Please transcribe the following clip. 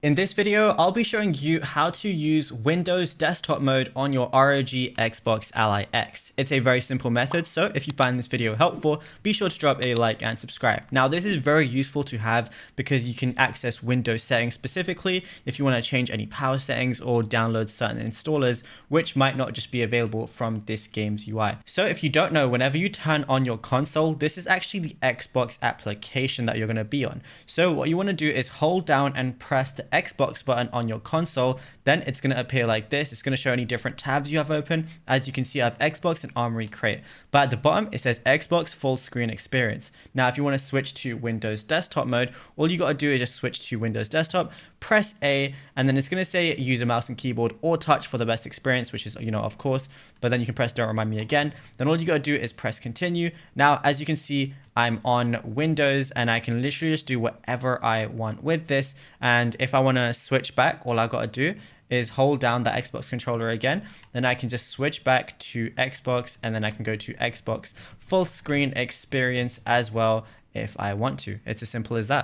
In this video, I'll be showing you how to use Windows desktop mode on your ROG Xbox Ally X. It's a very simple method, so if you find this video helpful, be sure to drop a like and subscribe. Now, this is very useful to have because you can access Windows settings specifically if you want to change any power settings or download certain installers, which might not just be available from this game's UI. So if you don't know, whenever you turn on your console, this is actually the Xbox application that you're going to be on. So what you want to do is hold down and press the Xbox button on your console, then it's going to appear like this. It's going to show any different tabs you have open. As you can see, I have Xbox and Armory Crate, but at the bottom it says Xbox full screen experience. Now if you want to switch to Windows desktop mode, all you got to do is just switch to Windows desktop, press A, and then it's going to say use a mouse and keyboard or touch for the best experience, which is, of course, but then you can press don't remind me again. Then all you got to do is press continue. Now as you can see, I'm on Windows and I can literally just do whatever I want with this. And if I want to switch back, all I got to do is hold down the Xbox controller again. Then I can just switch back to Xbox, and then I can go to Xbox full screen experience as well if I want to. It's as simple as that.